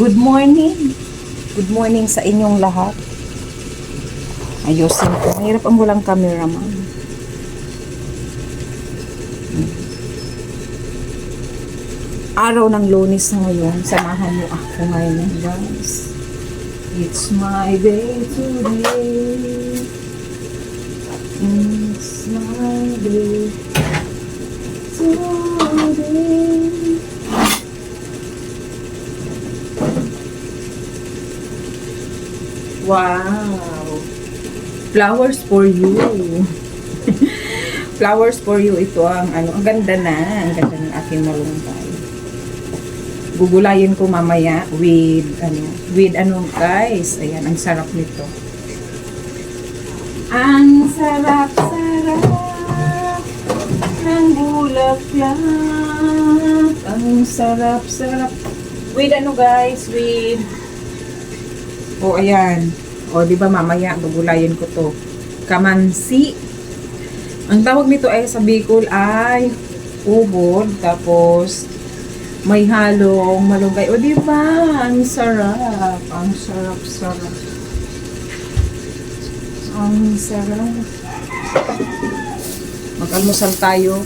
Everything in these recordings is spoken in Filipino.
Good morning. Good morning sa inyong lahat. Ayusin ko. Mahirap ang walang cameraman. Araw ng Lunes na ngayon. Samahan niyo ako ngayon, guys. It's my day today. It's my day today. Wow! Flowers for you. Flowers for you. Ito ang ang ganda na. Ang ganda ng aking malunggay. Gugulayin ko mamaya with guys. Ayan, ang sarap nito. Ang sarap-sarap ng bulaklak. Ang sarap-sarap. With guys, with ayan. Di ba mamaya gugulayin ko to. Kamansi. Ang tawag nito ay sa Bicol ay ubod, tapos may halong malunggay. Di ba? Ang sarap. Ang sarap-sarap. Ang sarap. Mag-almusal tayo.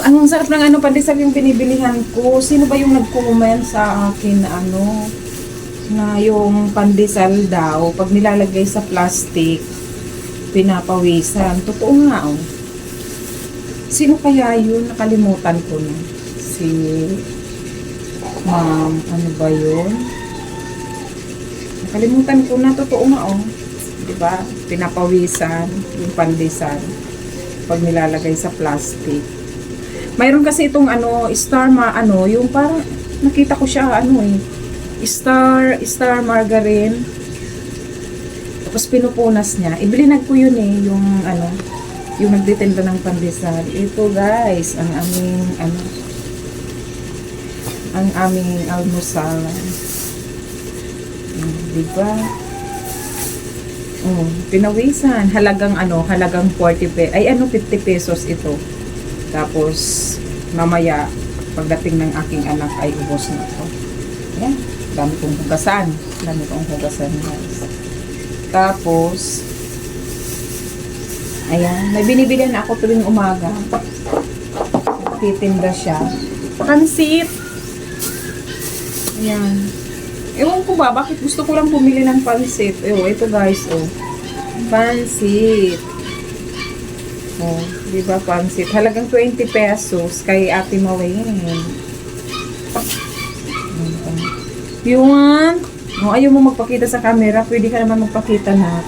Ang sarap ng pandesal yung pinibilihan ko. Sino ba yung nag-comment sa akin na yung pandesal daw, pag nilalagay sa plastic, pinapawisan. Totoo nga, Sino kaya yun? Nakalimutan ko na. Si Ma'am, ano ba yun? Nakalimutan ko na. Totoo nga, Diba? Pinapawisan yung pandesal pag nilalagay sa plastic. Mayroon kasi itong star yung parang nakita ko siya star margarine. Tapos pinupunas niya. Ibilinag ko yun yung nagtitinda ng pandesal. Ito guys, ang aming almusal. Diba? Pinawisan. Halagang 40 pesos. 50 pesos ito. Tapos, mamaya, pagdating ng aking anak ay ubos na ito. Ayan. Dami kong hugasan. Guys. Tapos, ayan. May binibilan na ako tuwing umaga. Titinda siya. Pansit. Ayan. Ewan ko ba, bakit gusto ko lang bumili ng pansit. Ito guys, Pansit. Diba pansit? Halagang 20 pesos kay Ate Mawing. Yun. Ayaw mo magpakita sa camera. Pwede ka naman magpakita na.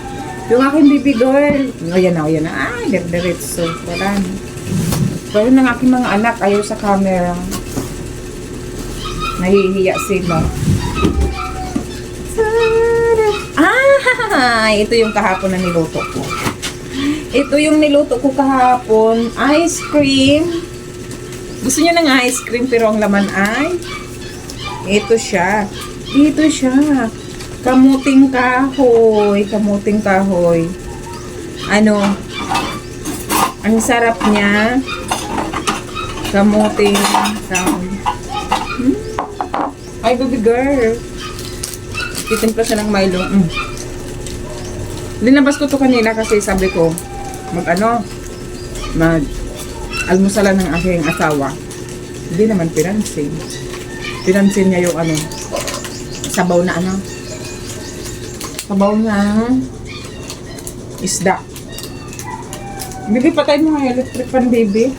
Yung aking baby girl. Ayan na. Diretso. Wala na. Pero ng aking mga anak, ayaw sa camera. Nahihiya sila. Ito yung kahapon na niluto ko. Ito yung niluto ko kahapon. Ice cream. Gusto niyo ng ice cream pero ang laman ay ito siya. Kamuting kahoy. Ang sarap niya. Kamuting kahoy. Ay, baby girl. Titimpla siya ng Milo. Linabas ko to kanina kasi sabi ko almusalan ng aking asawa. Hindi naman pinansin. Pinansin niya yung sabaw na isda. Bigay pa tayo mga electric pan, baby.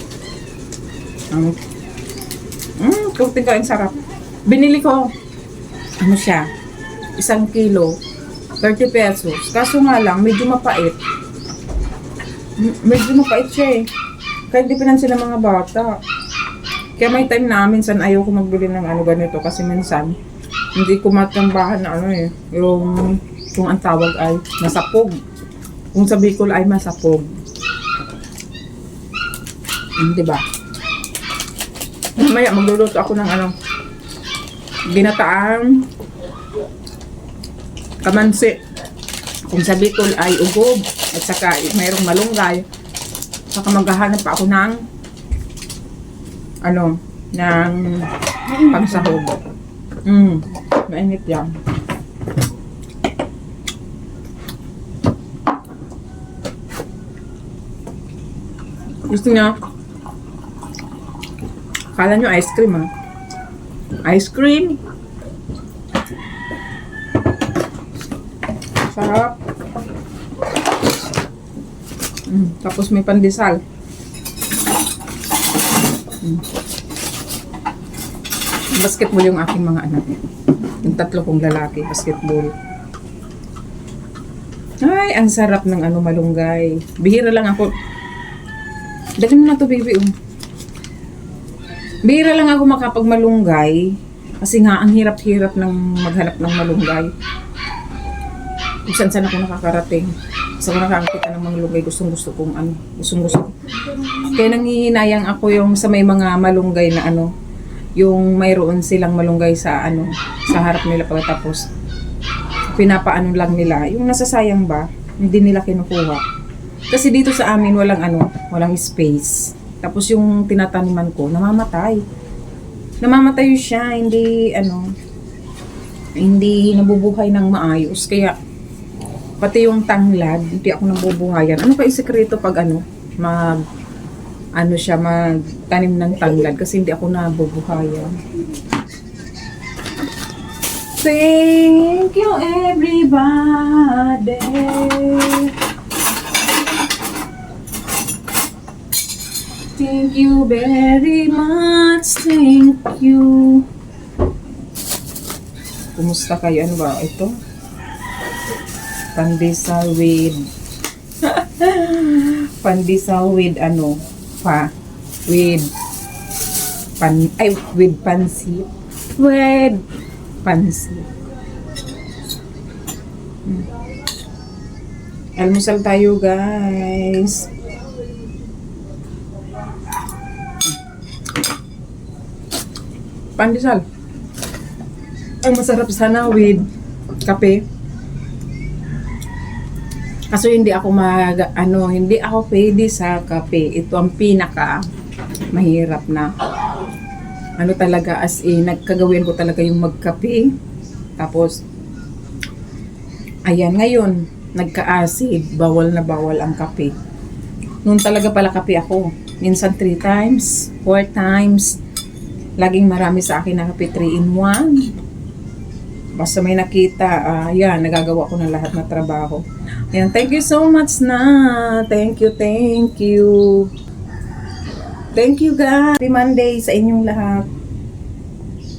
Kuting ka, ang sarap. Binili ko, siya, 1 kilo, 30 pesos. Kaso nga lang, medyo mapait. Siya Kaya di pinansin ng mga bata. Kaya may time na minsan ayaw ko magbili ng ganito kasi minsan hindi ko matambahan na yung kung ang tawag ay masapog. Kung sa Bicol ay masapog. Diba? Mamaya magluluto ako ng ginataang kamansi. Kung sa Bicol ay ugob at saka mayroong malunggay. Saka maghahanap pa ako ng Pang sahog. Mainit yan. Gusto niya? Akala nyo ice cream, ha? Ice cream? Sarap. Tapos may pandesal. Basketball yung aking mga anak. Yung tatlo kong lalaki, basketball. Ay, ang sarap ng malunggay. Bihira lang ako. Dali mo na to, baby. Bihira lang ako makapagmalunggay. Kasi nga, ang hirap-hirap ng maghanap ng malunggay. Kung saan ako nakakarating. Sa ko nakakakita ng mga malunggay, gustong-gusto kong gustong-gusto. Kaya nangihinayang ako yung sa may mga malunggay na yung mayroon silang malunggay sa sa harap nila pagkatapos pinapaano lang nila. Yung nasasayang ba, hindi nila kinukuha. Kasi dito sa amin walang space. Tapos yung tinataniman ko, namamatay. Namamatay siya, hindi nabubuhay ng maayos. Kaya pati yung tanglad, hindi ako nabubuhayan. Ano pa yung sekreto pag magtanim ng tanglad kasi hindi ako nabubuhayan. Thank you everybody. Thank you very much. Thank you. Kumusta kayo? Ano ba ito? Pandesal with pandesal with with pansit. With pansit. Almusal tayo, guys. Pandesal. Ang masarap sana with kape. Kaso hindi ako hindi ako pwede sa kape. Ito ang pinaka mahirap na. Talaga as in, nagkagawin ko talaga yung magkape. Tapos, ayan, ngayon, nagka-acid, bawal na bawal ang kape. Noon talaga pala kape ako. Minsan 3 times, 4 times. Laging marami sa akin na kape 3 in 1. Basta may nakita, nagagawa ko ng lahat na trabaho. Ayan, thank you so much na. Thank you, thank you. Thank you, guys. Happy Monday sa inyong lahat.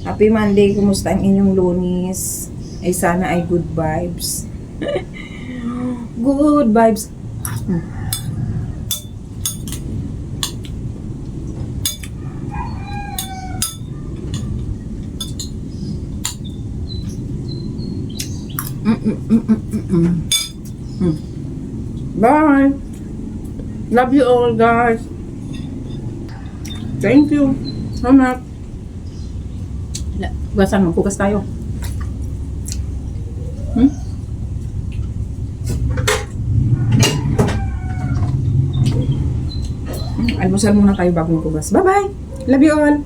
Happy Monday. Kumusta ang inyong Lunes? Ay sana ay good vibes. Good vibes. Bye. Love you all, guys. Thank you so much. Maghugas tayo. Almusal muna tayo bago maghugas. Bye-bye. Love you all.